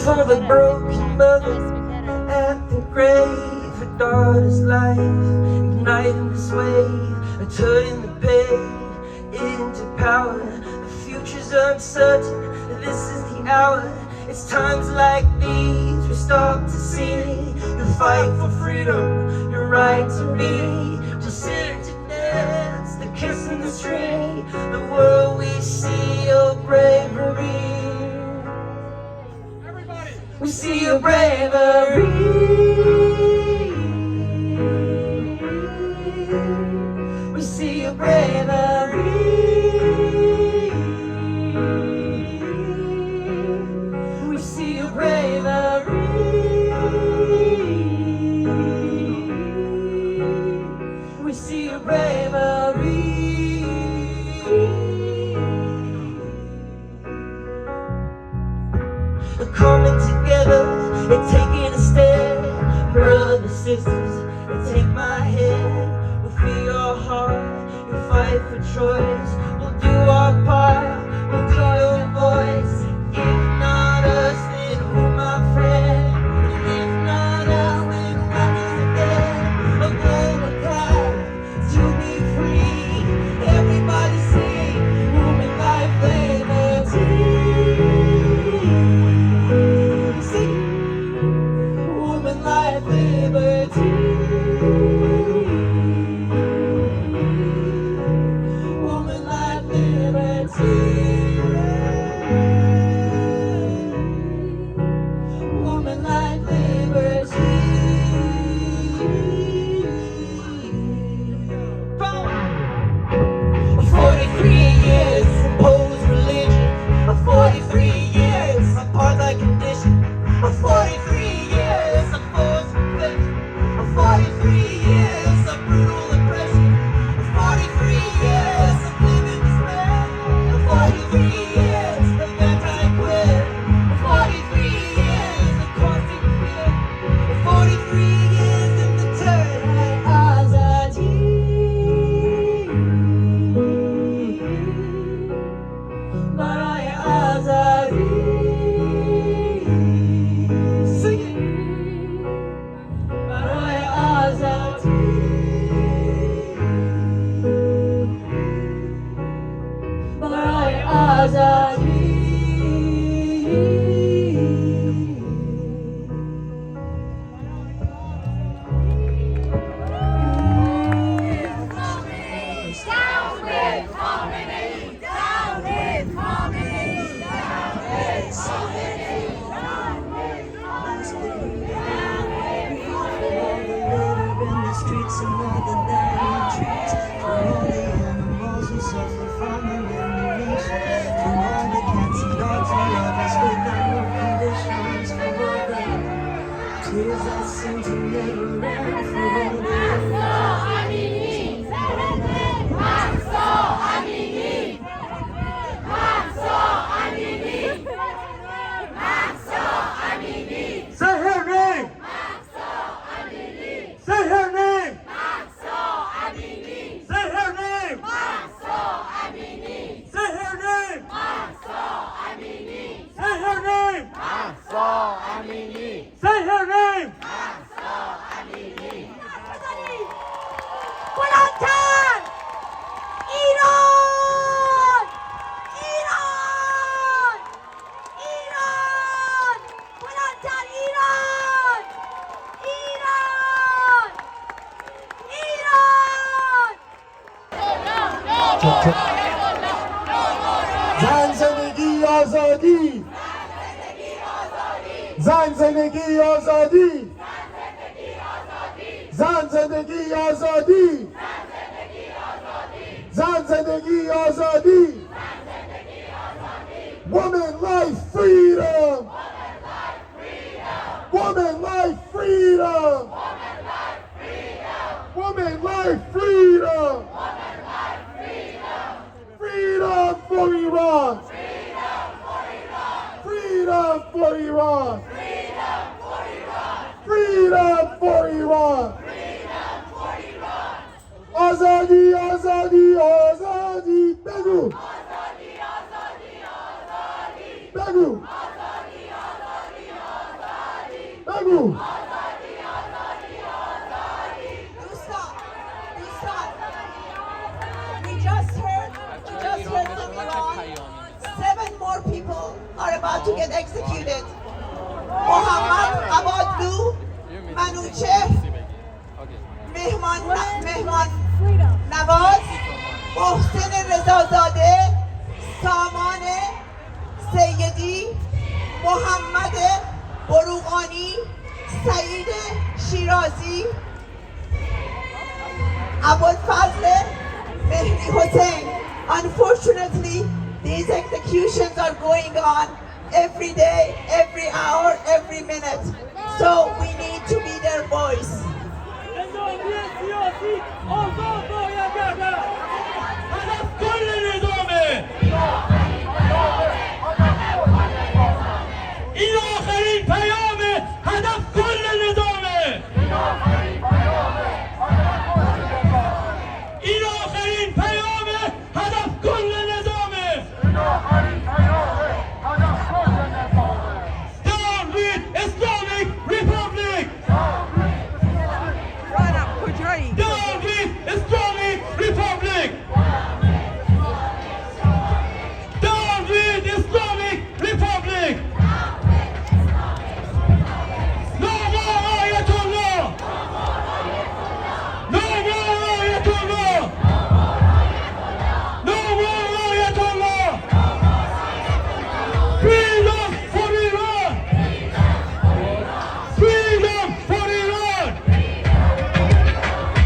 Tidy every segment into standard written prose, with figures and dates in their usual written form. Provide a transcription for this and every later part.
For the broken mother at the grave, her daughter's life, igniting this wave, turning the pain into power. The future's uncertain, this is the hour. It's times like these we start to see the fight for freedom, your right to be. To sing, to dance, the kiss and the string, the world we see your bravery. We see your bravery. We see your bravery. We see your bravery. We see your bravery. The coming together and taking a stand, brothers, sisters, and take my hand. We'll feel your heart, you'll fight for choice. We'll do our part, we'll do your voice. If not us, then who, my friend? And if not us, then what is it then? A global call to be free. Everybody sing, woman, life, liberty. Woman, life, liberty. Woman, life, liberty. Woman, life, liberty. 43 years imposed religion. 43 years apartheid condition. 43 years of forced confession. 43 years of brutal oppression. 43 years of living despair. 43 years of anti-queer. 43 years of constant fear. 43 years in the turn. Azadi. Baraya Azadi. Sing it. Baraya Azadi. Baraya Azadi. Streets and all the dying trees, for all the animals who suffer from elimination, for all the cats and dogs and lovers without no conditions, for all the tears that seem to never end, for all the say her name! Say her name! Say her name! Say her name! Say her name! Say her name! بلندتر ایران ایران ایران بلندتر ایران ایران ایران زن زندگی آزادی، زن زندگی آزادی، زن زندگی آزادی، زن زندگی آزادی. Woman, life, freedom. Woman, life, freedom. Woman, life, freedom. Freedom for Iran. Freedom for Iran. Freedom for Iran. Azadi, azadi, azadi. Begu. Begu. بگو. We just heard from Iran, 7 more people are about to get executed. Mohammad Abadlu, Manuchehr, Mehman Nawaz, Mohsen Rezazadeh, Saman Sayyedi, Mohammad Borughani, Saeed Shirazi, Abul Fazl Mehdi Hossein. Unfortunately, these executions are going on every day, every hour, every minute. So we need to be their voice. این آخرین پیامه، هدف کل نظامه. این آخرین پیامه، هدف کل نظامه. Down with Islamic Republic. Down with Islamic Republic. Down with Islamic Republic. No more Ayatollah. No more Ayatollah. No more Ayatollah. Freedom for Iran. Freedom for Iran.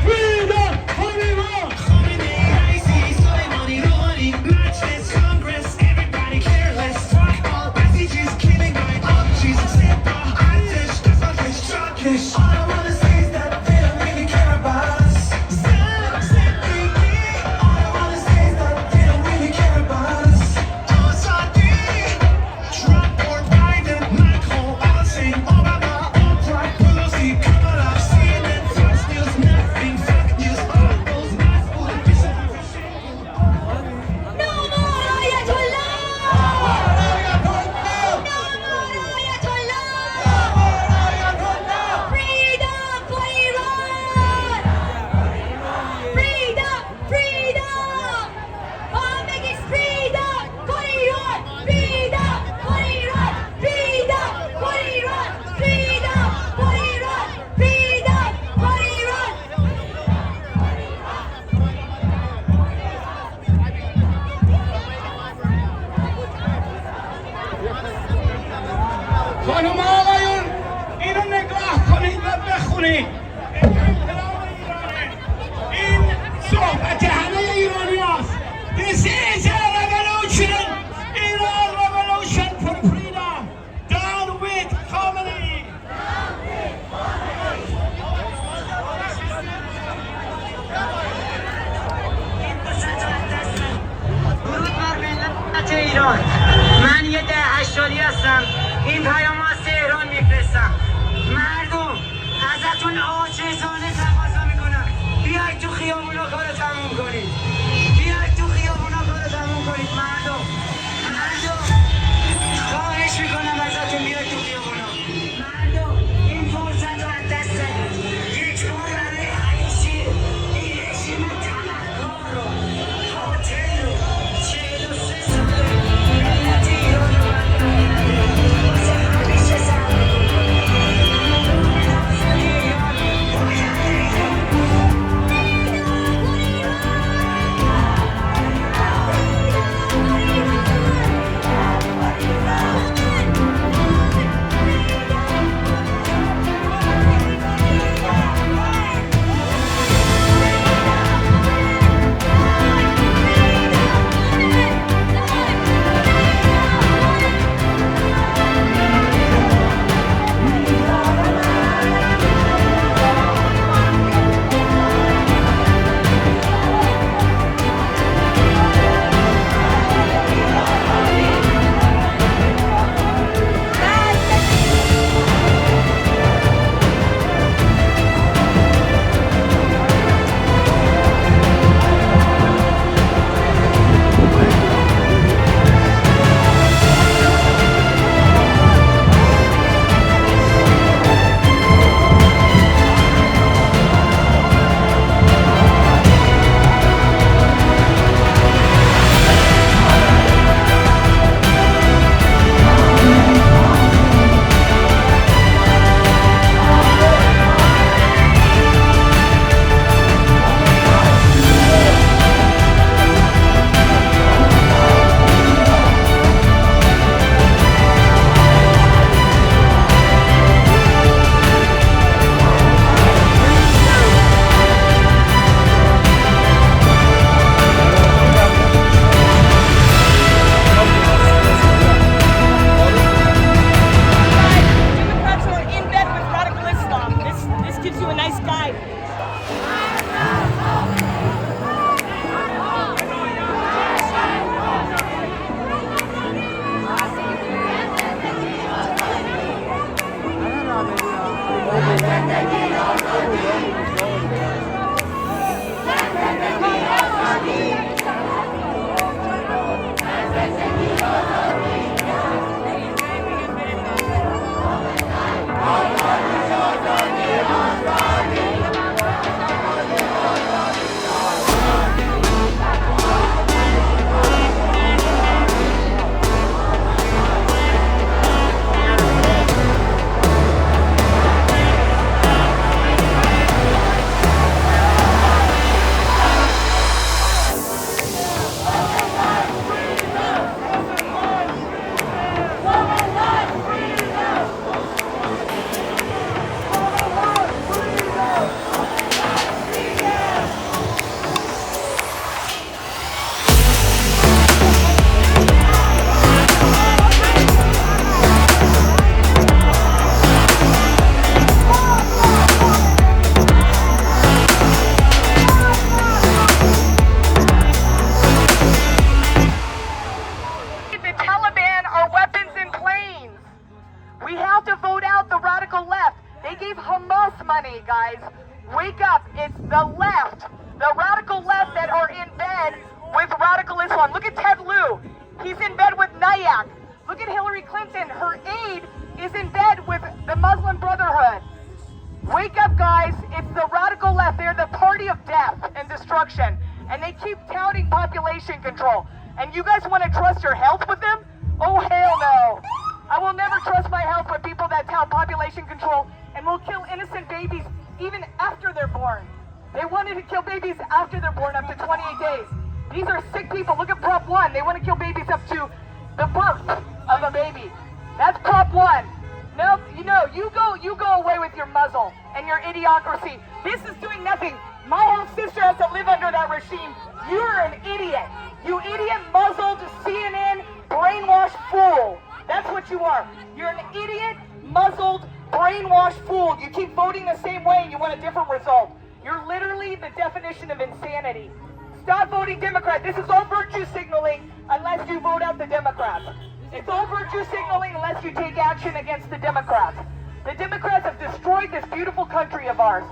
Freedom for Iran. All I wanna say is that they don't really care about us. All I wanna say is that they don't really care about us. Trump or Biden, Macron, all saying Obama, Oprah, Pelosi, Kamala, CNN, Fox News, nothing, fake news, all those mass politicians. No more Ayatollah! No more Ayatollah! Freedom for Iran! Freedom! Freedom! Bombing is freedom for Iran! Freedom for Iran! Freedom for Iran! Freedom for Iran! Freedom for Iran! خانم آقایون اینو نگاه کنید و بخونید. انقلاب ایرانه. این صحبت همه ایرانی هست. This is a revolution. Iran revolution for freedom. Down with Khomeini. درود بر ملت ایران. من یه 80 هستم. این پیام از تهران میفرستم. مردم ازتون عاجزانه تقاضا میکنم بیاید تو خیابونا کارو تموم کنید. بیاید تو خیابونا کارو تموم کنید. مردم خواهش میکنم ازتون بیاید تو خیابونا. مردم این فرصت رو از دست ندید. یک بار برای همیشه این رژیم تبهکار رو، قاتل رو، 43 ساله ملت ایران رو واسه همیشه سر Freedom for Iran! party of death and destruction, and they keep touting population control. And you guys want to trust your health with them? Oh, hell no. I will never trust my health with people that tout population control and will kill innocent babies even after they're born. They wanted to kill babies after they're born up to 28 days. These are sick people. Look at Prop 1. They want to kill babies up to the birth of a baby. That's Prop 1. No, you go away with your muzzle and your idiocracy. This is doing nothing. My half sister has to live under that regime. You're an idiot. You idiot, muzzled, CNN, brainwashed fool. That's what you are. You're an idiot, muzzled, brainwashed fool. You keep voting the same way and you want a different result. You're literally the definition of insanity. Stop voting Democrat. This is all virtue signaling unless you vote out the Democrats. It's all virtue signaling unless you take action against the Democrats. The Democrats have destroyed this beautiful country of ours.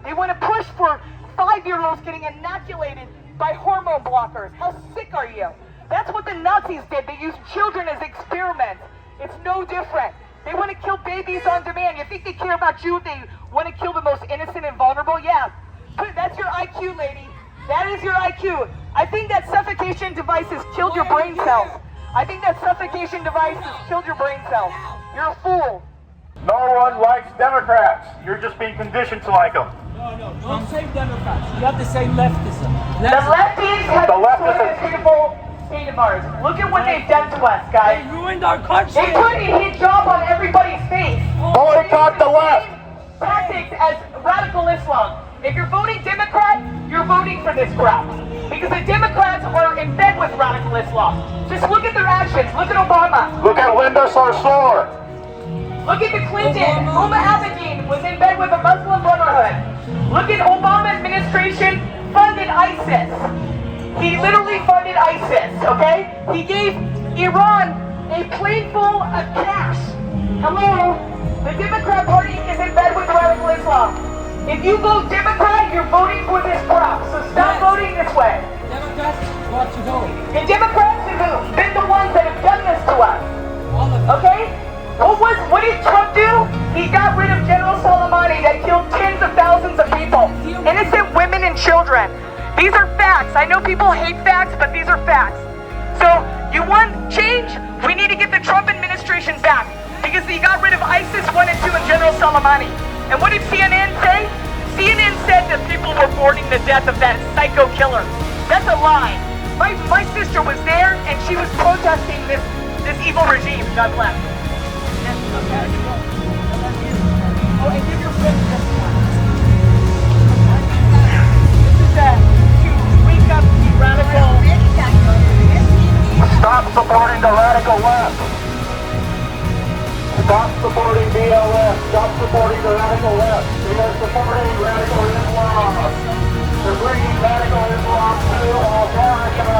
They want to push for 5-year-olds getting inoculated by hormone blockers. How sick are you? That's what the Nazis did. They used children as experiments. It's no different. They want to kill babies on demand. You think they care about you? They want to kill the most innocent and vulnerable? Yeah. That's your IQ, lady. That is your IQ. I think that suffocation device has killed your brain cells. I think that suffocation device has killed your brain cells. You're a fool. No one likes Democrats. You're just being conditioned to like them. No, don't say Democrats. You have to say leftism. The lefties have destroyed this beautiful state of ours. Look at what they've done to us, guys. They ruined our country. They put a hijab on everybody's face. Boycott the left. Tactics as radical Islam. If you're voting Democrat, you're voting for this crap. Because the Democrats are in bed with radical Islam. Just look at their actions. Look at Obama. Look at Linda Sarsour. Look at the Clinton. Huma Abedin was in bed with a Muslim Brotherhood. Look at Obama administration funded ISIS. He literally funded ISIS, okay? He gave Iran a plane full of cash. Hello? The Democrat Party is in bed with radical Islam. If you vote Democrat, you're voting for this crap. So stop voting this way. Democrats got to go. The Democrats have been the ones that have done this to us. All of them. Okay? What did Trump do? He got rid of General Soleimani that killed tens of thousands of people. Innocent women and children. These are facts. I know people hate facts, but these are facts. So, you want change? We need to get the Trump administration back. Because he got rid of ISIS 1 and 2 and General Soleimani. And what did CNN say? CNN said that people were mourning the death of that psycho killer. That's a lie. My sister was there and she was protesting this evil regime. God bless. Yes, okay. Oh, and give your friends this one. This is to wake up the radical. Stop supporting the radical left. Stop supporting BLM. Stop supporting the radical left. They are supporting radical Islam. They're bringing radical Islam to America.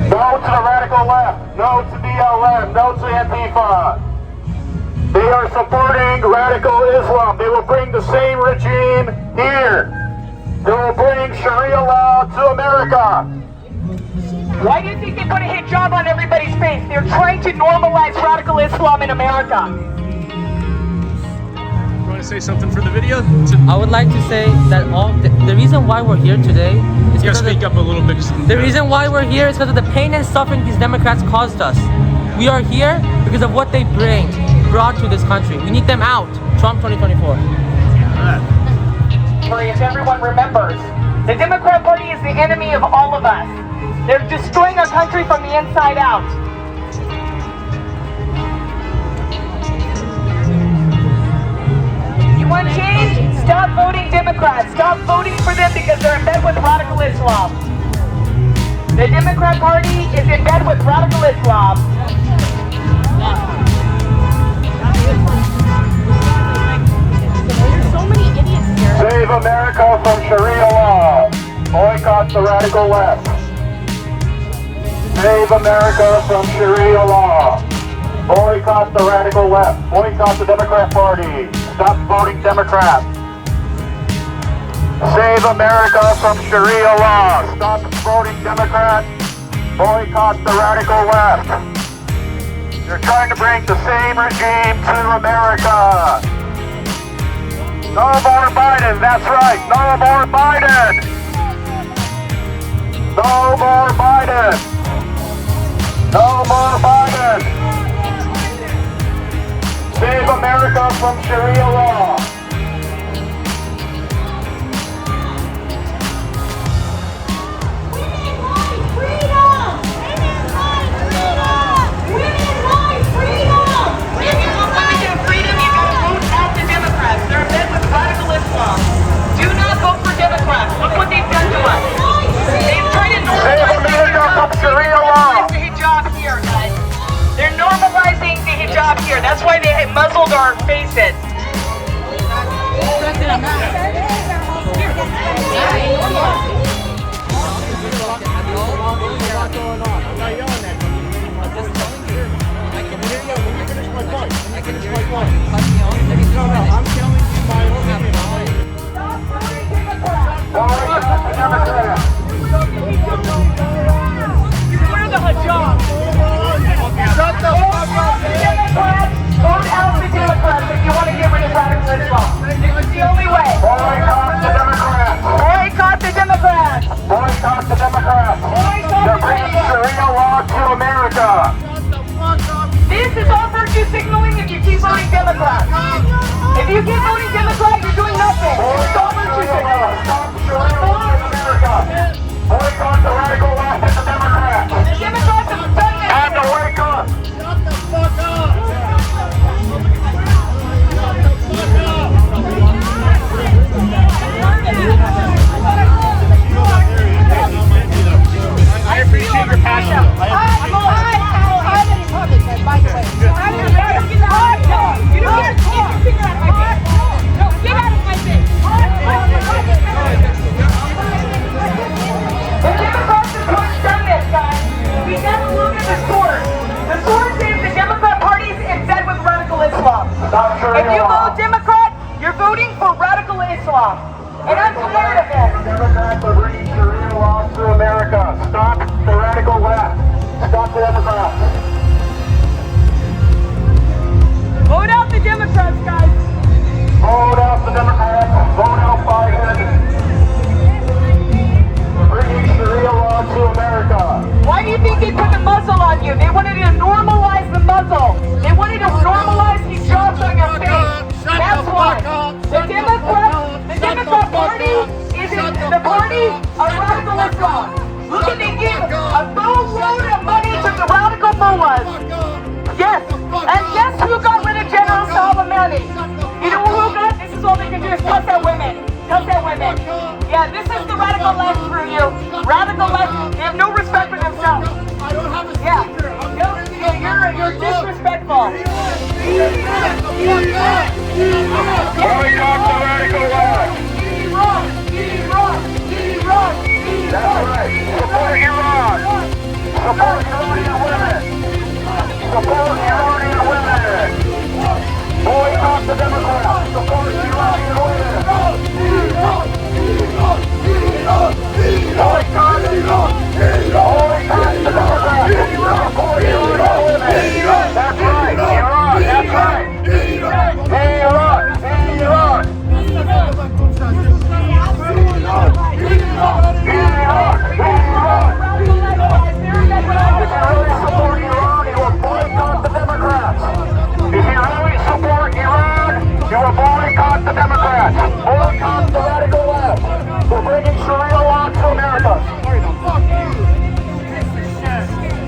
No to the radical left. No to BLM. No to Antifa. They are supporting radical Islam. They will bring the same regime here. They will bring Sharia Law to America. Why do you think they put a hijab on everybody's face? They're trying to normalize radical Islam in America. You want to say something for the video? I would like to say that the reason why we're here today is You gotta speak up a little bit. the reason why we're here is because of the pain and suffering these Democrats caused us. We are here because of what they brought to this country. We need them out. Trump 2024. As everyone remembers, the Democrat Party is the enemy of all of us. They're destroying our country from the inside out. You want change? Stop voting Democrats. Stop voting for them because they're in bed with radical Islam. The Democrat Party is in bed with radical Islam. There's so many idiots here. Save America from Sharia Law. Boycott the radical left. Save America from Sharia Law. Boycott the radical left. Boycott the Democrat Party. Stop voting Democrat. Save America from Sharia Law. Stop voting Democrat. Boycott the radical left. You're trying to bring the same regime to America. No more Biden, that's right. No more Biden. No more Biden. No more Biden. Save America from Sharia law. That's why they muzzled our faces. Wear the hijab. Shut the fuck up, Democrats! Vote out the Democrats if you want to get rid of radical Islam. This is the only way. Boycott the Democrats. Boycott the Democrats. Boycott the Democrats. They're bringing Sharia law to America. This is all virtue signaling if you keep voting Democrat. If you keep voting Democrat, you're doing nothing. It's all virtue signaling. Stop Sharia law in America. Boycott the radical left and the Democrats. The Democrats have done this. Time to wake up. Shut the fuck up! I appreciate your passion. If you vote Democrat, you're voting for radical Islam. And I'm tired of it. Democrats are bringing Sharia law to America. Stop the radical left. Stop the Democrats. Vote out the Democrats, guys. Vote out the Democrats. Vote out Biden. Bringing Sharia law to America. Why do you think they put the muzzle on you? They wanted to normalize the muzzle. They wanted to normalize hijabs on your face. That's why. The Democrat Party is the party of radical Islam. Look at they give a boatload of money to the radical mullahs. Yes. And guess who got rid of General Soleimani? You know who got? This is all they can do is cuss at women. Cuss at women. Yeah, this is the radical left for you. Radical left, they have no respect for themselves. Yeah. You're disrespectful. Boycott the radical left. That's right. Support Iran. Support Iranian women. Support Iranian women. Boycott the Democrats. Support Iranian women. Boycott Iran. Boycott the Democrats. Support Iranian women. That's right. Iran. That's right. Boycott the Democrats. Boycott the radical left. We're bringing Sharia law to America.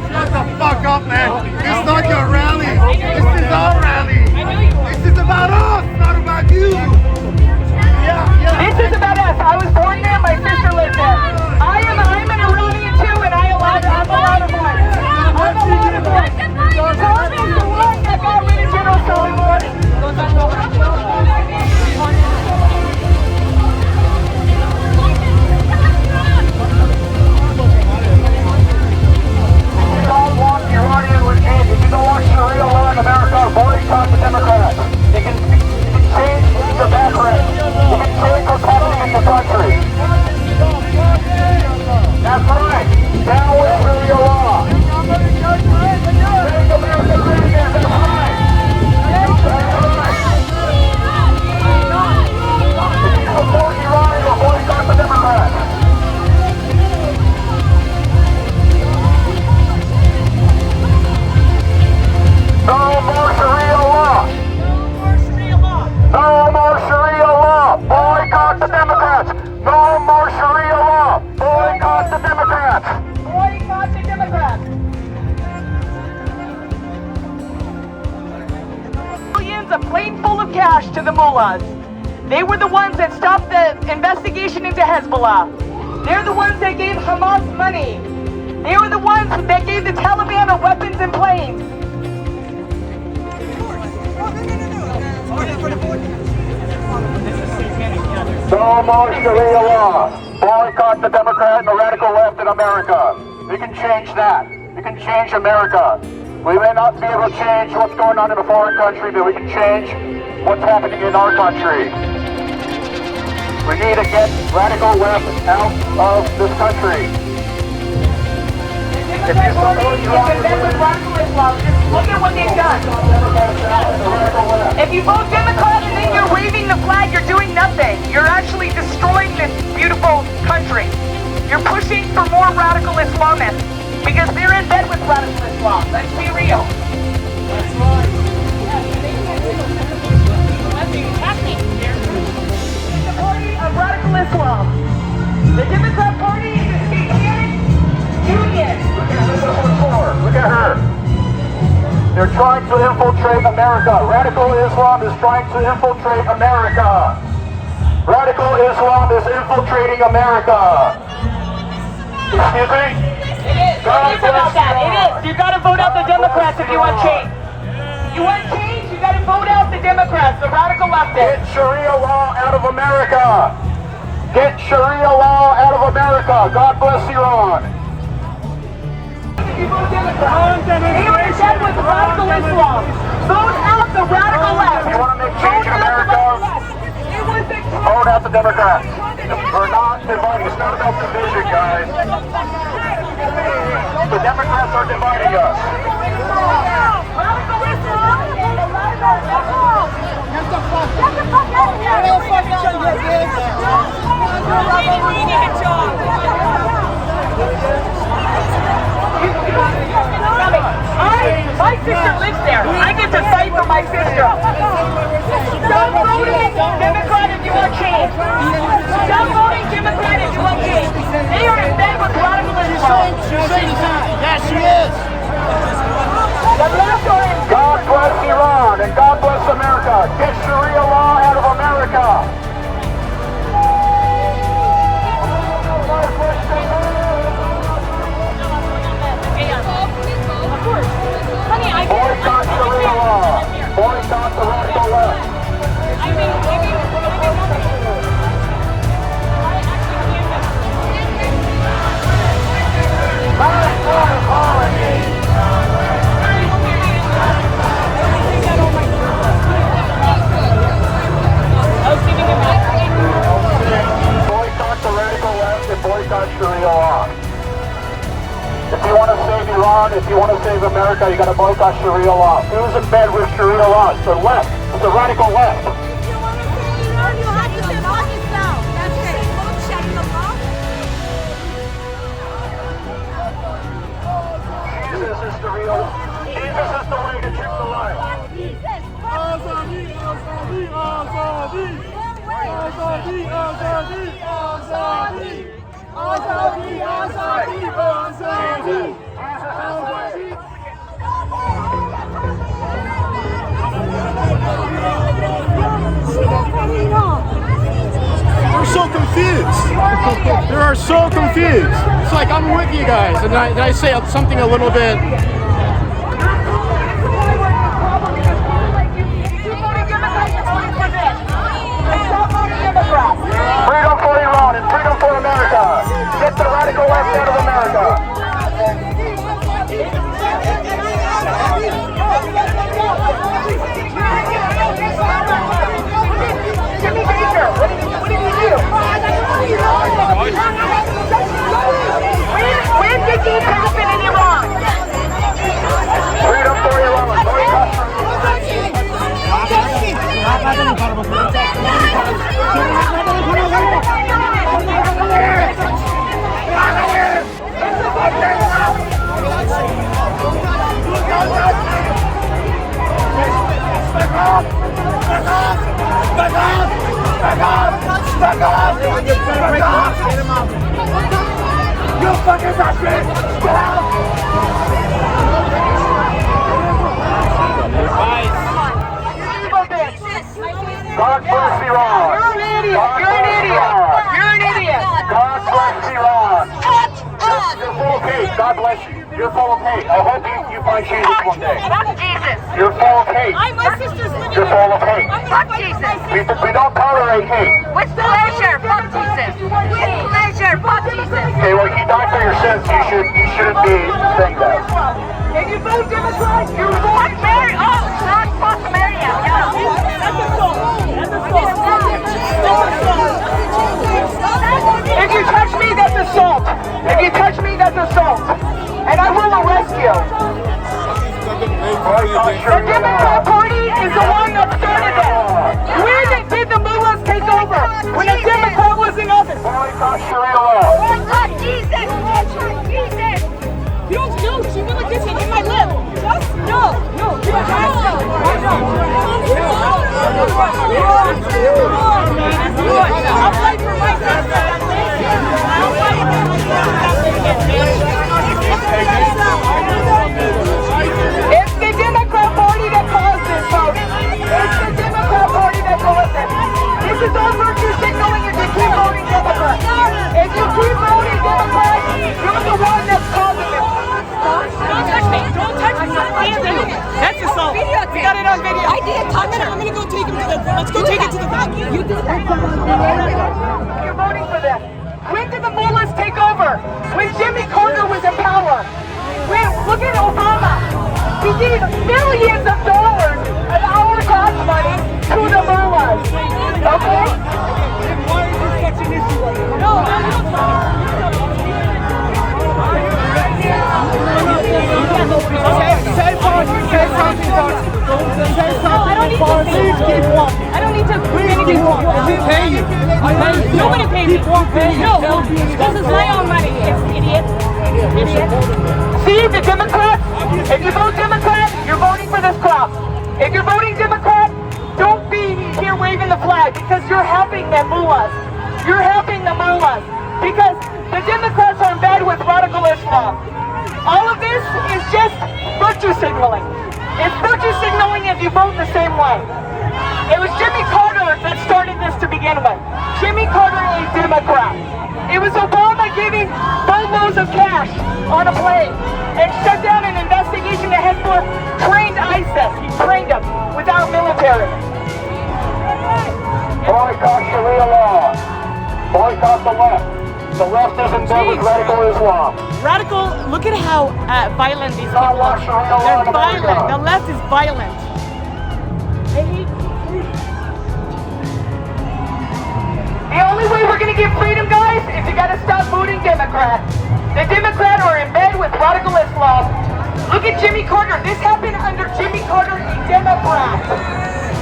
Shut the fuck up, man. It's not your rally. This is our rally. This is about us, not about you. This is about us. I was born there. My sister lives there. I'm an Iranian too, and I'm allowed to voice. I'm allowed to voice. Trump is the one that got rid of General Soleimani. If you don't want Sharia law in America, boycott the Democrats. They can change the background. They can change what's happening in the country. Democrats. Millions, a plane full of cash to the mullahs. They were the ones that stopped the investigation into Hezbollah. They're the ones that gave Hamas money. They were the ones that gave the Taliban the weapons and planes. No more Sharia law. Boycott the Democrat and the radical left in America. We can change that. We can change America. We may not be able to change what's going on in a foreign country, but we can change what's happening in our country. We need to get radical left out of this country. If you support radical Islam, just look at what they've done. If you vote Democrat and then you're waving the flag, you're doing nothing. You're actually destroying this beautiful country. You're pushing for more radical Islamists because they're in bed with radical Islam. Let's be real. That's right. The party of radical Islam. The Democrat Party is a satanic union. Look at her. They're trying to infiltrate America. Radical Islam is trying to infiltrate America. Radical Islam is infiltrating America. Excuse me? It is. It is about that. It is. You got to vote out the Democrats if you want change. You want change? You got to vote out the Democrats, the radical leftists. Get Sharia law out of America. Get Sharia law out of America. God bless Iran. They were in bed with radical Islam. Vote out the radical left. You want to make change in America? Vote out the Democrats. We're not dividing. It's not about division, guys. The Democrats are dividing us. Radical Islam! Get the fuck out of here! Don't fucking show your kids! We need a job! My sister lives there. I get to fight for my sister. Stop voting Democrat if you want change. Stop voting Democrat if you want change. They are in bed with radical Islam. Yes, she is. God bless Iran and God bless America. Get Sharia law out of America. Boycott Sharia law. Boycott the radical left. Boycott the radical left and boycott Sharia law. If you want to save Iran, if you want to save America, you got to boycott Sharia law. Who's in bed with Sharia law? It's the left. It's the radical left. If you want to save Iran, you have to save Pakistan. That's the same vote Sharia Law. Jesus is the real. Jesus is the way to truth to life. Azadi, Azadi, Azadi. Azadi, Azadi, Azadi. Azadi, Azadi, Azadi. They're so confused. They are so confused. It's like I'm with you guys, and then I say something a little bit. Freedom for Iran and freedom for America. Get the radical left out of America. Jimmy Baker, what did you do? When did this happen in Iran? Freedom for Iran. You fucking bastard! Get out! God bless you. You're full of hate. I hope you find Jesus one day. Fuck Jesus. You're full of hate. My sister's living You're full of hate. Fuck Jesus. We don't tolerate hate. With pleasure. Fuck Jesus. With pleasure. Fuck Jesus. Okay, well, you died for your sins. You shouldn't be saying that. If you vote Democrat, you're Fuck Mary. Oh, not fuck Mary. If you touch me, that's assault. If you touch me, that's assault. And I will arrest you. The Democrat Party is the one that started it. Where did the mullahs take over? When a Democrat was in office. Boycott Sharia Law. Fuck Jesus. Jesus. You don't know, she went like this and hit my lip. Just no. You have to. I'll fight for my sister. I'll fight for my It's the Democrat Party that caused this, folks. It's the Democrat Party that caused this. This is all virtue signaling if you keep voting Democrat. If you keep voting Democrat, you're the one that's causing this. Don't touch me. Don't touch me. That's assault. We got it on video. I did touch her. I'm gonna go take him to the. Let's go take it to the back. You did that. You're voting for them. When did the mullahs take over? When Jimmy Carter was in power. Look at Obama. He gave millions of dollars of our tax money to the mullahs. Okay? Why is this such an issue right now? I don't need to pay you. Nobody pays me. No, this is my own money. Idiot. See, the Democrats, if you vote Democrat, you're voting for this crowd. If you're voting Democrat, don't be here waving the flag because you're helping the mullahs. You're helping the mullahs because the Democrats are in bed with radical Islam. All of this is just virtue signaling. It's virtue signaling if you vote the same way. It was Jimmy Carter that started this to begin with. Jimmy Carter, a Democrat. It was Obama giving boatloads of cash on a plane and shut down an investigation that Hezbollah trained ISIS. He trained them without military. Boycott Sharia Law. Boycott the left. The left is in bed with radical Islam. Radical, look at how violent these people are. They're violent. The left is violent. The only way we're going to get freedom, guys, is you got to stop voting Democrat. The Democrats are in bed with radical Islam. Look at Jimmy Carter. This happened under Jimmy Carter, a Democrat.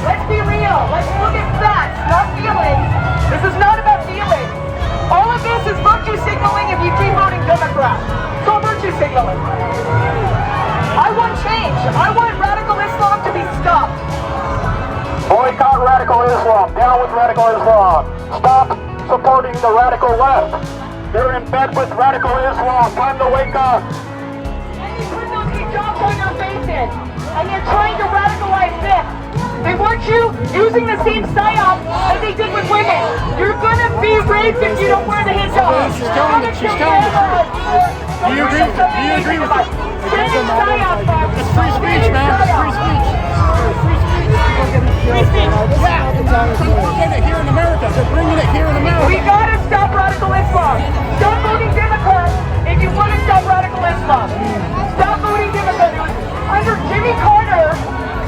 Let's be real. Let's look at facts, not feelings. This is not about feelings. All of this is virtue signaling if you keep voting Democrat. It's all virtue signaling. I want change. I want radical Islam to be stopped. Boycott radical Islam. Down with radical Islam. Stop supporting the radical left. They're in bed with radical Islam. Time to wake up. And you put those hijabs on your faces. And you're trying to radicalize this. They want you using the same psyop as they did with women. You're gonna be raped if you don't wear the hijab. She's telling the truth. Do you agree with it? It's free speech, man. It's free speech. Free speech. Yeah. They're getting it here in America. They're bringing it here in America. We gotta stop radical Islam. Stop voting Democrat if you want to stop radical Islam. Stop voting Democrat. It was under Jimmy Carter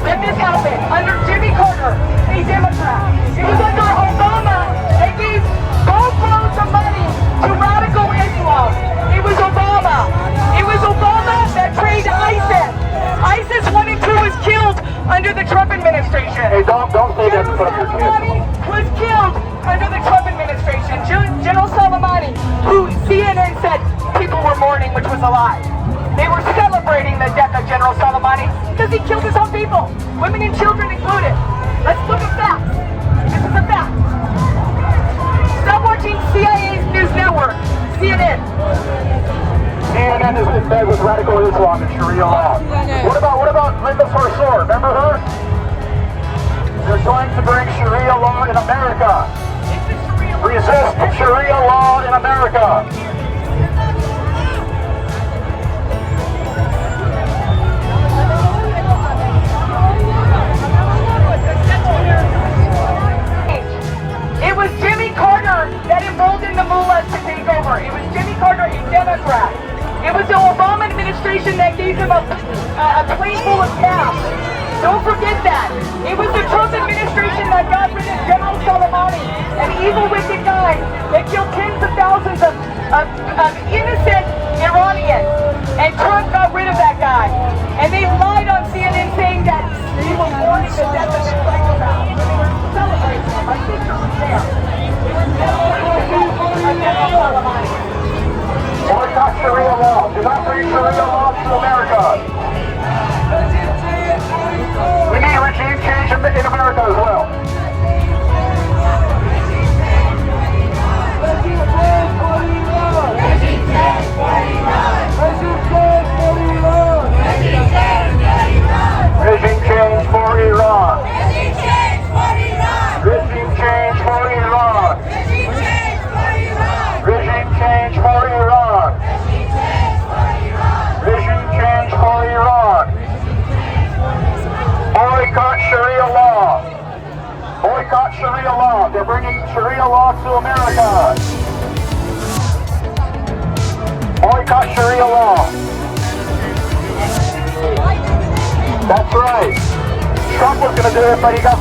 that this happened. Under Jimmy Carter, a Democrat. It was under Obama that gave boatloads of money to radical Islam. It was Obama. It was Obama that trained ISIS. ISIS 1 and 2 was killed under the Trump administration. Hey, don't say that in front of your kids. Was killed under the Trump administration. General Soleimani, who CNN said people were mourning, which was a lie. They were celebrating the death of General Soleimani because he killed his own people, women and children included. Let's look at facts. This is a fact. Stop watching CIA's news network, CNN. CNN is in bed with radical Islam and Sharia law. What about Linda Sarsour? Remember her? They're trying to bring Sharia law in America. Resist Sharia law in America. administration that gave him a plane full of cash. Don't forget that. It was the Trump administration that got rid of General Soleimani, an evil, wicked guy that killed tens of thousands of innocent Iranians. And Trump got rid of that guy. And they lied on CNN saying that he was mourning the death of his psychopath. They were celebrating him. My sister was there. It was General Soleimani. Boycott Sharia law. Do not bring Sharia law to America. We need regime change in America as well. Regime change for Iran. Regime change for Iran. Regime change for Iran. Regime change for Iran. Regime change for Iran. Boycott Sharia law. Boycott Sharia law. They're bringing Sharia law to America. Boycott Sharia law. That's right. Trump was going to do it, but he got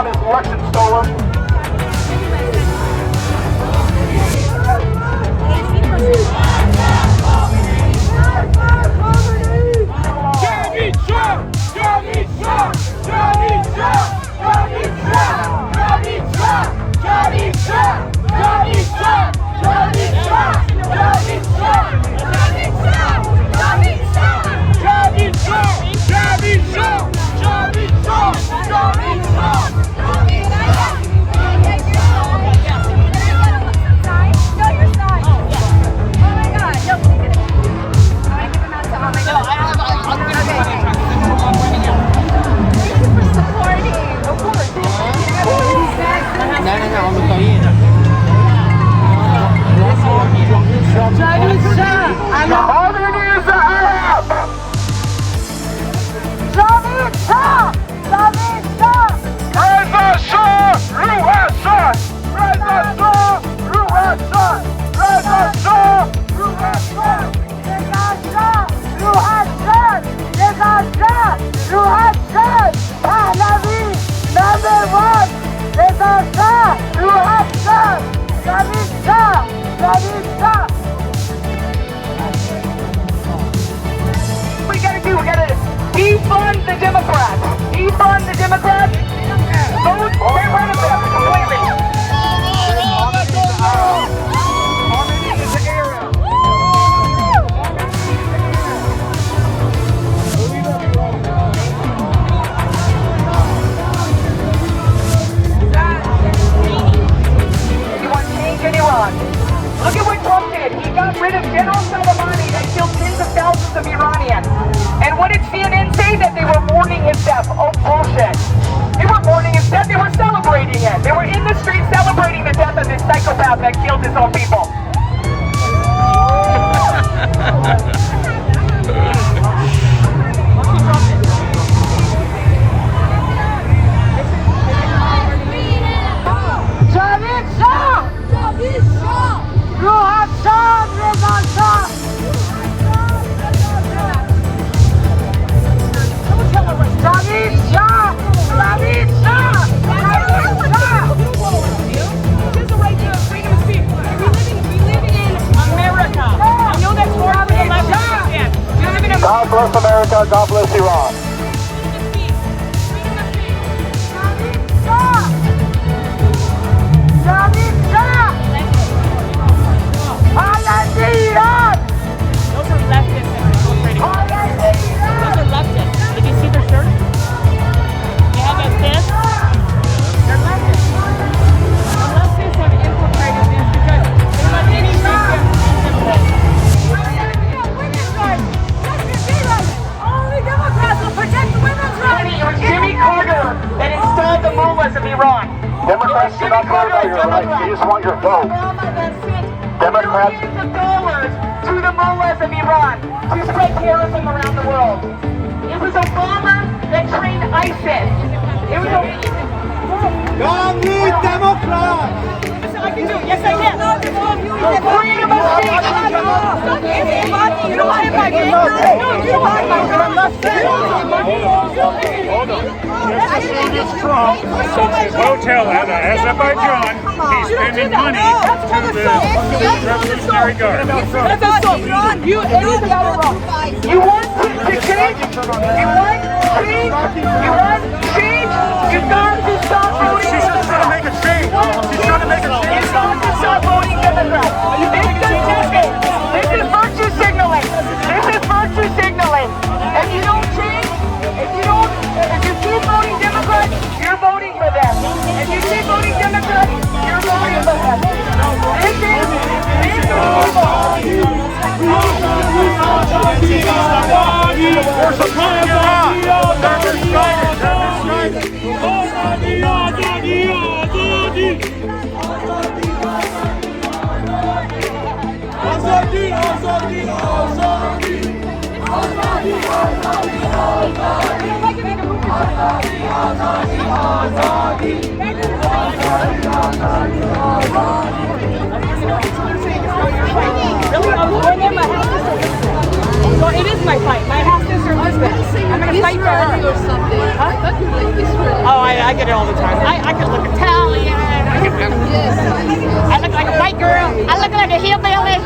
his election stolen. Defund the Democrats. Defund the Democrats. Vote, get rid of them completely. You want change in Iran? Look at what Trump did. He got rid of General Soleimani that killed tens of thousands of Iranians. And what did CNN say? That they were mourning his death? Oh, bullshit. They were mourning his death. They were celebrating it. They were in the street celebrating the death of this psychopath that killed his own people. God bless America, God bless Iran. Those are leftists that are infiltrating. Those are leftists. Did you see their shirt? They have a fist. They're leftists. The leftists have infiltrated this because they let any victim Only Democrats will protect the women's rights. It was Jimmy Carter that installed the mullahs of Iran. Democrats do not care about your rights, they just want your vote. Democrats. Millions of dollars to the mullahs of Iran to spread terrorism around the world. It was Obama that trained ISIS. It was Obama. God need Democrats. can do. Yes, I can. Freedom of speech. You don't have my paper. No, you don't have my paper. Hold on. Just as long as Trump sets his hotel out of Azerbaijan, he's spending money to the Revolutionary Guard. That's assault. You got it wrong. You want to change? You want change? You want change? You got to stop voting. She's trying to make a change. She's trying to make a change. You got to stop voting Democrat. This is virtue signaling. This is virtue signaling. If you don't change, if you keep voting Democrat, you're voting for them. If you keep voting Democrat, you're voting for them. This is We're supplying Iran. So it is my fight. My half sister husband. I'm gonna fight for her. Or something. I thought you were like Israeli. Oh, I get it all the time. I could look Italian. I look like a white girl. I look like a hillbilly.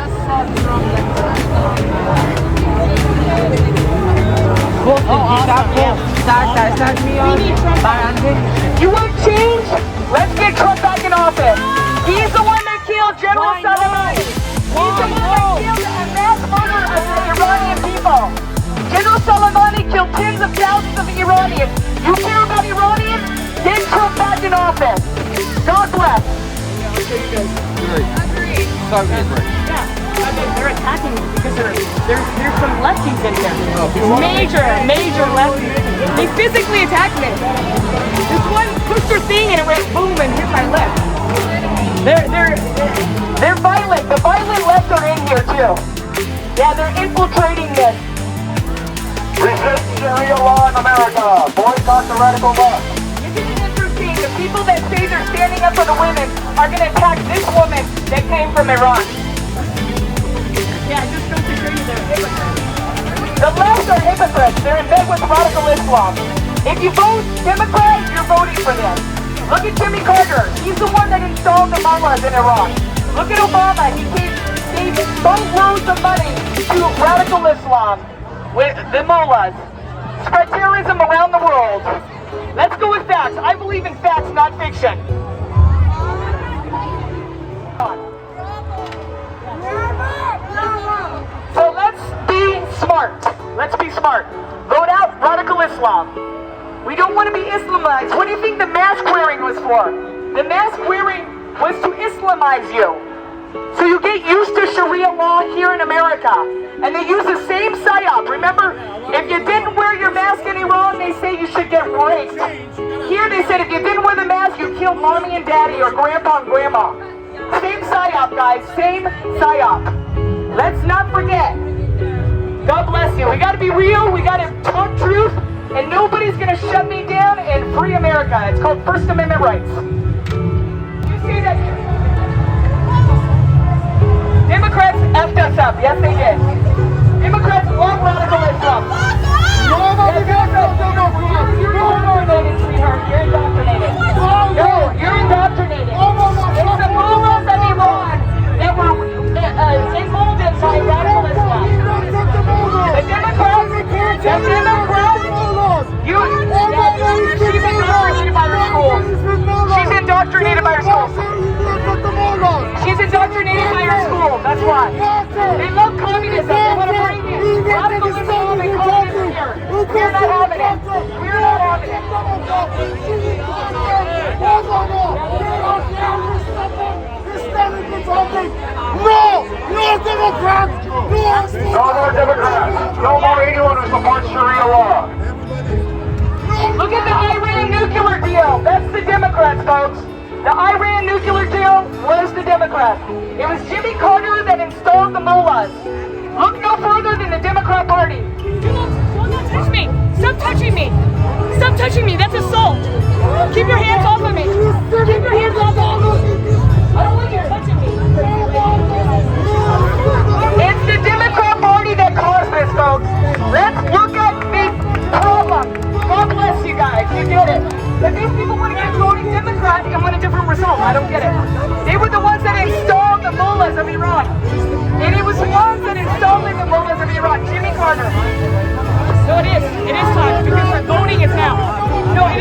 You want change? Let's get Trump back in office. He's the one that killed General Soleimani. He's the one that killed a mass murder of the Iranian people. General Soleimani killed tens of thousands of Iranians. You care about Iranians? Get Trump back in office. God bless. They're attacking me because there's some lefties in here. Major lefties. They physically attacked me. This one pushed her thing and it went boom and hit my lip. They're violent. The violent left are in here too. Yeah, they're infiltrating this. Resist Sharia law in America. Boycott the radical left. Isn't it interesting? The people that say they're standing up for the women are going to attack this woman that came from Iran. Yeah, just goes to show you they're hypocrites. The left are hypocrites. They're in bed with radical Islam. If you vote Democrat, you're voting for them. Look at Jimmy Carter. He's the one that installed the mullahs in Iran. Look at Obama. He gave boatloads of money to radical Islam with the mullahs. Spread terrorism around the world. Let's go with facts. I believe in facts, not fiction. So let's be smart. Let's be smart. Vote out radical Islam. We don't want to be Islamized. What do you think the mask wearing was for? The mask wearing was to Islamize you. So you get used to Sharia law here in America. And they use the same psyop. Remember, if you didn't wear your mask in Iran, they say you should get raped. Here they said if you didn't wear the mask, you killed mommy and daddy or grandpa and grandma. Same psyop, guys. Same psyop. Let's not forget. God bless you. We got to be real. We got to talk truth. And nobody's going to shut me down and free America. It's called First Amendment rights. You see that? Democrats effed us up. Yes, they did. Democrats love radical Islam. You're indoctrinated, sweetheart. You're indoctrinated. No, you're indoctrinated. It's the mullahs of Iran that were emboldened by radical Islam. The Democrats, she's indoctrinated by her schools. She's indoctrinated by her schools. That's why. They love communism. They want to bring in radical Islam and communism here. We're not having it. We're not having it. No Democrats! No more Democrats. No more anyone who supports Sharia law. Look at the Iran nuclear deal. That's the Democrats, folks. The Iran nuclear deal was the Democrats. It was Jimmy Carter that installed the mullahs. Look no further than the Democrat Party. Do not touch me. Stop touching me. Stop touching me. That's assault. Keep your hands off of me. Keep your hands off of me. I don't want you.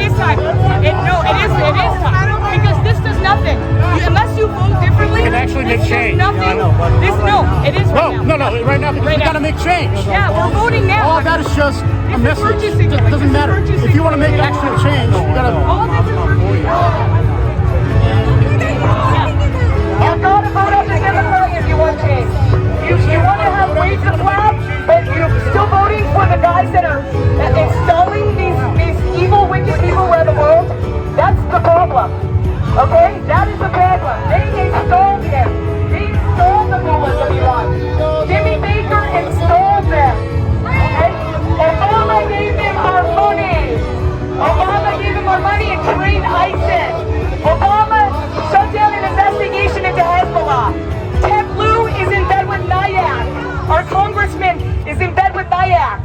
is time. It is time. Because this does nothing. Unless you vote differently, It can actually make change. nothing. I know, but- It is right now. No, right now, because Right we now. gotta make change. Yeah, we're voting now. All of that is just a This is message. virtue It signaling. doesn't This is matter. virtue If you want to make signaling. actual change, you gotta. All this is virtue signaling. You gotta vote up the Democrat if you want change. You want to have ways of life, but you're still voting for the guys that are installing these evil, wicked people around the world. That's the problem. Okay? That is the problem. They installed him. They installed the mullahs of Iran. Jimmy Baker installed them. Okay? Obama gave them our money. Obama gave them our money and trained ISIS. Obama shut down an investigation into Hezbollah. Ted Lieu is in bed with Nyack. Our congressman is in bed with Nyack.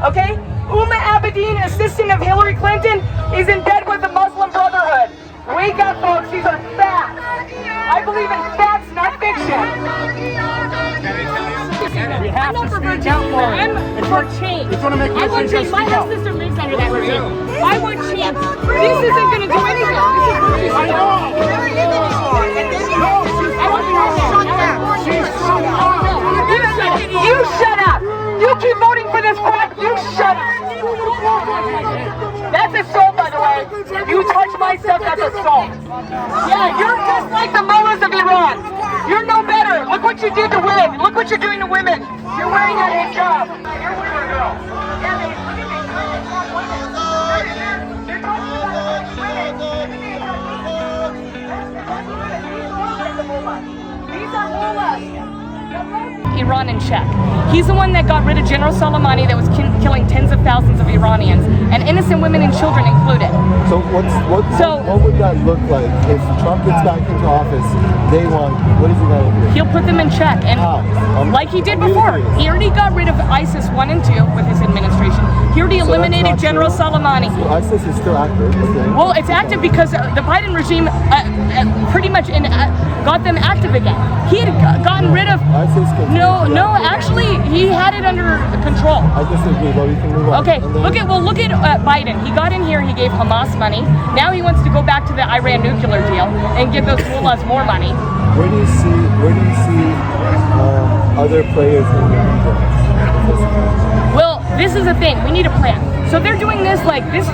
Okay? Uma Abedin, assistant of Hillary Clinton, is in bed with the Muslim Brotherhood. Wake up, folks. These are facts. I believe in facts, not fiction. We have to speak out for it. I'm for change. If you want to make I real want change, change. My speak out. half-sister lives under that regime. I want change. This isn't going to do anything. This is virtue I know. You shut up. You keep voting for this crap. You shut up. That's assault, by the way. You touch my stuff, that's assault. Yeah, you're just like the mullahs of Iran. You're no better. Look what you did to women. Look what you're doing to women. You're wearing a hijab. You're wearing a girl. Yeah, they look at these girls. They're talking about women. These are mullahs. Iran in check. He's the one that got rid of General Soleimani that was killing tens of thousands of Iranians, and innocent women and children included. So what would that look like if Trump gets back into office day one? What is he going to do? He'll put them in check, and like he did before. He already got rid of ISIS 1 and 2 with his administration. He already eliminated General Soleimani. So ISIS is still active. Okay. Well, it's active because the Biden regime pretty much got them active again. He had gotten rid of. ISIS No, actually, he had it under control. I disagree, but we can move on. Okay, look at Biden. He got in here, he gave Hamas money. Now he wants to go back to the Iran nuclear deal and give those mullahs more money. Where do you see other players in the region? Well, this is the thing. We need a plan. So they're doing this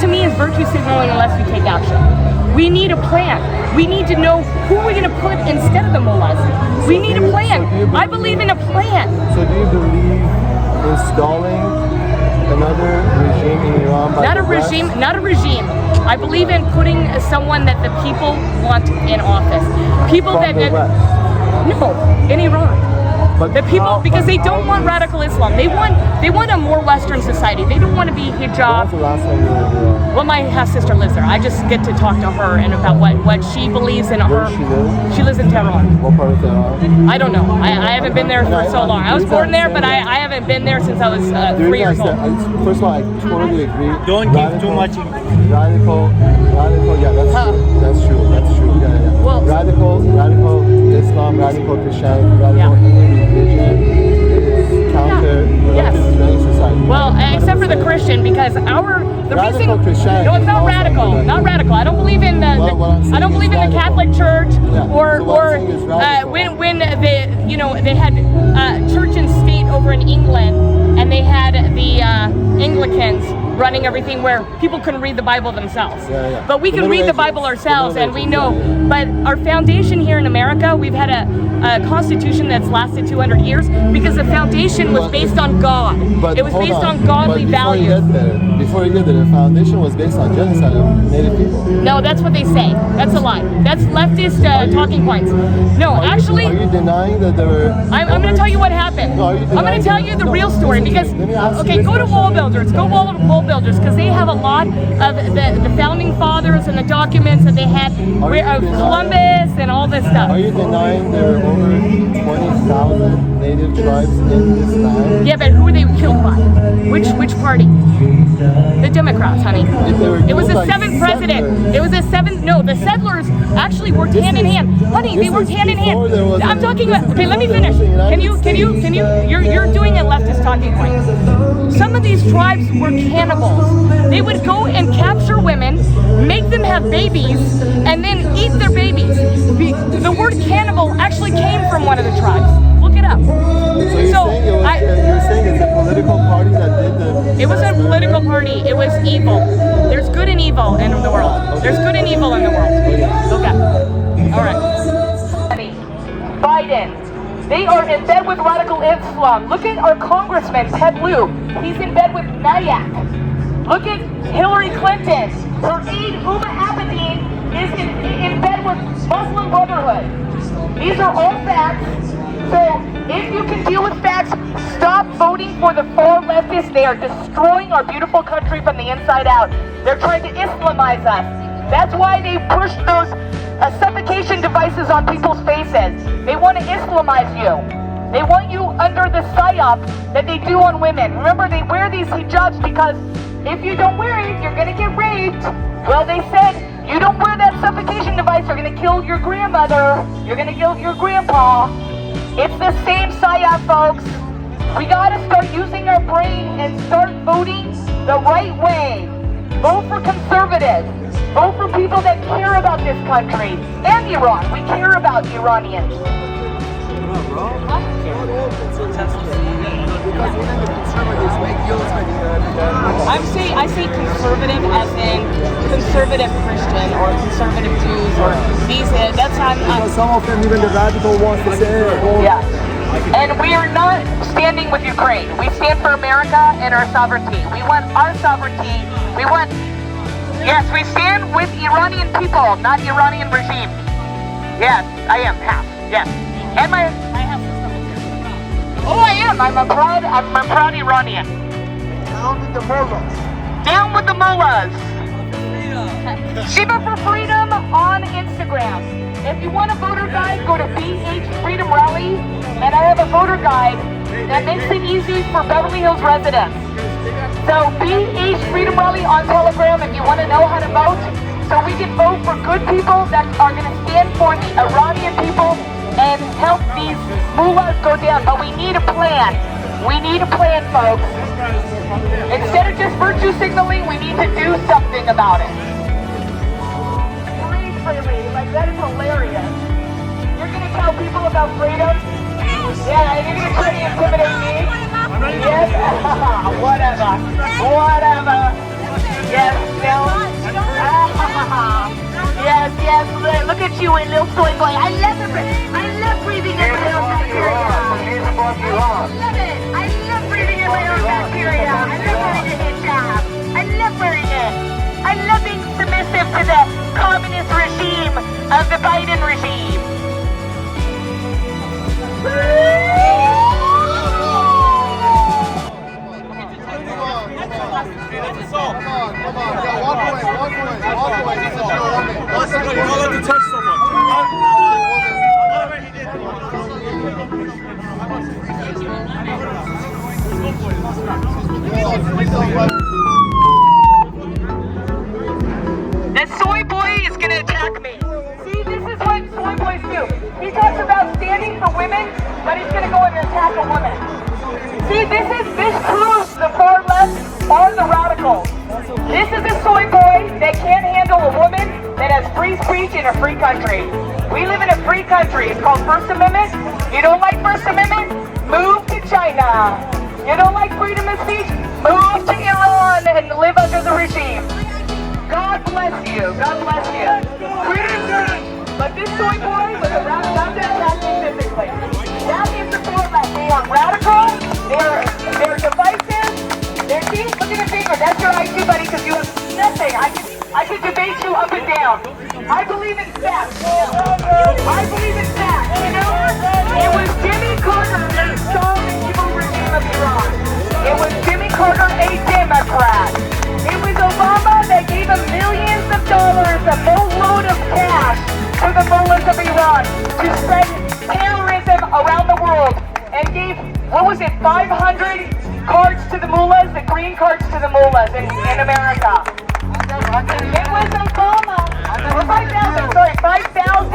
to me is virtue signaling unless we take action. We need a plan. We need to know who we're going to put instead of the mullahs. We need a plan. I believe in a plan. So do you believe installing another regime in Iran by Not a regime. I believe in putting someone that the people want in office. People From the West. No, in Iran. But The people, because they don't want radical Islam. They want a more Western society. They don't want to be When was hijab. the last time you were in Iran? Well, my half-sister lives there. I just get to talk to her and about what she believes in. Where does she live? She lives in Tehran. What part of Tehran? I don't know. I haven't been there for so long. I was born there, but I haven't been there since I was 3 years old. First of all, I totally agree. Don't give too much. Radical, yeah, that's true. Yeah. Well- radical Islam, radical Christianity, radical any religion is counter-productive to any society. Well, except for the Christian, because the Radical reason. Christianity No, it's not also radical. is Not radical. I don't believe in What I'm saying I don't believe is in the radical. Catholic Church Yeah. or So what I'm saying is radical. when they had church and state over in England, and they had the Anglicans running everything where people couldn't read the Bible themselves. Yeah. But we The can Middle read the Ages. Bible The ourselves, Middle and we Ages, know. yeah. But our foundation here in America, we've had a constitution that's lasted 200 years because the foundation was based on God. But It was hold based on. on godly But values. Before you get there, the foundation was based on genocide of Native people. No, that's what they say. That's a lie. That's leftist talking points. No, actually, Are you denying that there were... I'm going to tell you what happened. No, are you I'm going denying to tell that- you the no, real story listen to because, me. Let me ask you okay, this go to question. Wall Builders. Go Wall Builders because they have a lot of the founding fathers and the documents that they had of Columbus and all this stuff. Are you denying there were over 20,000 native tribes in this land? Yeah, but who were they killed by? Which party? The Democrats, honey. They were It was killed a by seventh president. settlers. It was a seventh. No, the settlers actually worked hand in hand. Honey, they this worked is hand in hand. before there was I'm a- talking this about. is Okay, let me before there finish. was a United Can you? States. You're doing a leftist talking point. some of these tribes were cannibals. They would go and capture women, make them have babies, and then eat their babies. The word cannibal actually came from one of the tribes. Look it up. So you're saying it's a political party that did the... It was a political party. It was evil. There's good and evil in the world. There's good and evil in the world. Okay. All right. Biden. They are in bed with radical Islam. Look at our congressman, Ted Lieu. He's in bed with Nyack. Look at Hillary Clinton. Her aide, Huma Abedin, is in bed with Muslim Brotherhood. These are all facts. So if you can deal with facts, stop voting for the far leftists. They are destroying our beautiful country from the inside out. They're trying to Islamize us. That's why they pushed those suffocation devices on people's faces. They want to Islamize you. They want you under the psyop that they do on women. Remember, they wear these hijabs because if you don't wear it, you're going to get raped. Well, they said, you don't wear that suffocation device, you're going to kill your grandmother. You're going to kill your grandpa. It's the same psyop, folks. We got to start using our brain and start voting the right way. Vote for conservatives. Vote for people that care about this country and Iran. We care about Iranians. I say conservative as in conservative Christian or conservative Jews or these. That's how I'm. Some of them, even the radical ones, they say. Yeah. And we are not standing with Ukraine. We stand for America and our sovereignty. We want our sovereignty. We want. Yes, we stand with Iranian people, not Iranian regime. Yes, I am half. Yes, and I have. Oh, I am. I'm a proud Iranian. Down with the mullahs. Down with the mullahs. Shiva for Freedom on Instagram. If you want a voter guide, go to BH Freedom Rally, and I have a voter guide that makes it easy for Beverly Hills residents. So BH Freedom Rally on Telegram if you want to know how to vote, so we can vote for good people that are going to stand for the Iranian people and help these mullahs go down. But we need a plan. We need a plan, folks. Instead of just virtue signaling, we need to do something about it. Like, that is hilarious. You're going to tell people about freedom? Yeah, and you're going to try to intimidate me? Yes? Whatever. Yes, no. Yes. Look at you, a little soy boy. I love breathing in my own bacteria. I love breathing in my own bacteria. I love wearing a hijab. I love wearing it. I love being submissive to the communist regime of the Biden regime. That soy boy is gonna attack me. See, this is what soy boys do. He talks about standing for women, but he's gonna go and attack a woman. See, this proves the far left are the radicals. This is a soy boy that can't handle a woman that has free speech in a free country. We live in a free country. It's called First Amendment. You don't like First Amendment? Move to China. You don't like freedom of speech? Move to Iran and live under the regime. God bless you. God bless you. But this soy boy was a radical. I'm not attacking physically. That is the far left. They are radical. They're divisive. See, look at your finger. That's your IQ, buddy, because you have nothing. I could debate you up and down. I believe in facts. I believe in facts. You know, it was Jimmy Carter that installed the evil regime of Iran. It was Jimmy Carter, a Democrat. It was Obama that gave him millions of dollars, a boatload of cash to the mullahs of Iran to spread terrorism around the world, and gave, what was it, 500 cards to the mullahs, the green cards to the mullahs in America. It was Obama. Or 5,000, sorry, 5,000.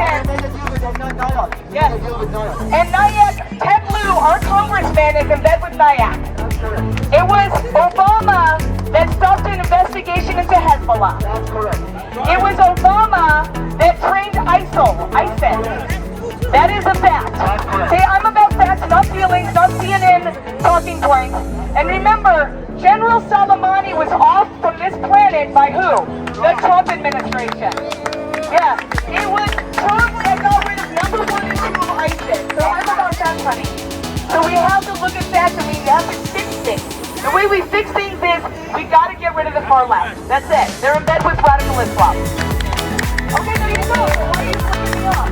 Yes. And Nyack, Ted Lieu, our congressman, is in bed with Nyack. It was Obama that stopped an investigation into Hezbollah. It was Obama that trained ISIS. That is a fact. See, I'm about facts, not feelings, not CNN talking points. And remember, General Soleimani was off from this planet by who? The Trump administration. Yeah, it was Trump that got rid of number 1 and 2 of ISIS. So I'm about that, honey. So we have to look at that and we have to fix things. The way we fix things is we got to get rid of the far left. That's it. They're in bed with radical Islam. Okay, there you go. Why are you flipping me off?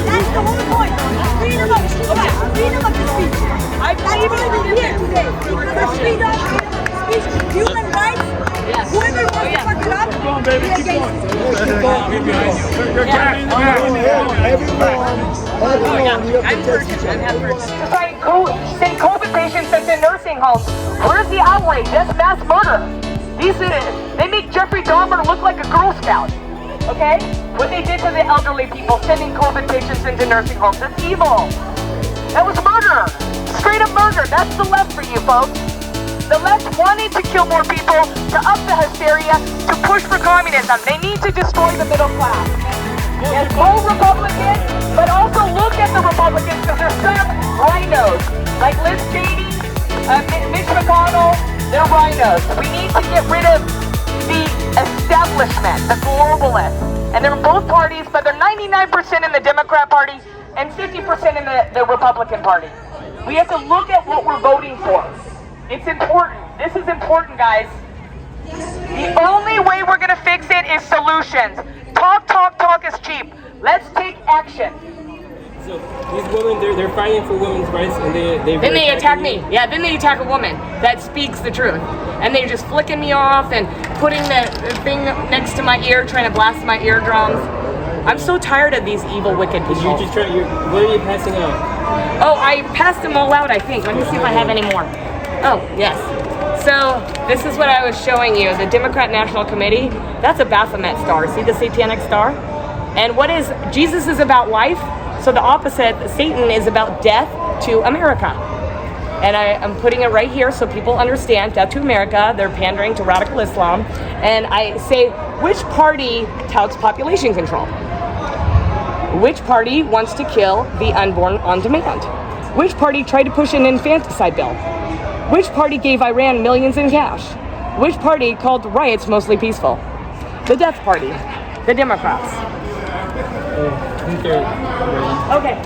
That's the whole point. Freedom of speech. Freedom of speech. I believe in here today because freedom of speech, human rights. Whoever wants to fuck it up, we're against it. Send COVID patients into nursing homes. Where's the outrage? That's mass murder. They make Jeffrey Dahmer look like a Girl Scout. Okay? What they did to the elderly people, sending COVID patients into nursing homes, that's evil. That was murder. Straight up murder. That's the left for you, folks. The left wanted to kill more people, to up the hysteria, to push for communism. They need to destroy the middle class. Yes, vote Republican, but also look at the Republicans because there's some rhinos, like Liz Cheney, Mitch McConnell, they're rhinos. We need to get rid of the establishment, the globalists. And they're in both parties, but they're 99% in the Democrat Party and 50% in the Republican Party. We have to look at what we're voting for. It's important. This is important, guys. The only way we're going to fix it is solutions. Talk is cheap. Let's take action. So these women, they're fighting for women's rights, and then they attack me. Yeah, then they attack a woman that speaks the truth, and they're just flicking me off and putting the thing next to my ear, trying to blast my eardrums. I'm so tired of these evil, wicked people. What are you passing out? Oh, I passed them all out, I think. Let me see if I have any more. Oh, yes. So this is what I was showing you. The Democrat National Committee, that's a Baphomet star. See the satanic star? And what is, Jesus is about life. So the opposite, Satan is about death to America. And I'm putting it right here so people understand death to America. They're pandering to radical Islam. And I say, which party touts population control? Which party wants to kill the unborn on demand? Which party tried to push an infanticide bill? Which party gave Iran millions in cash? Which party called riots mostly peaceful? The Death Party, the Democrats. I think they're ready. Okay.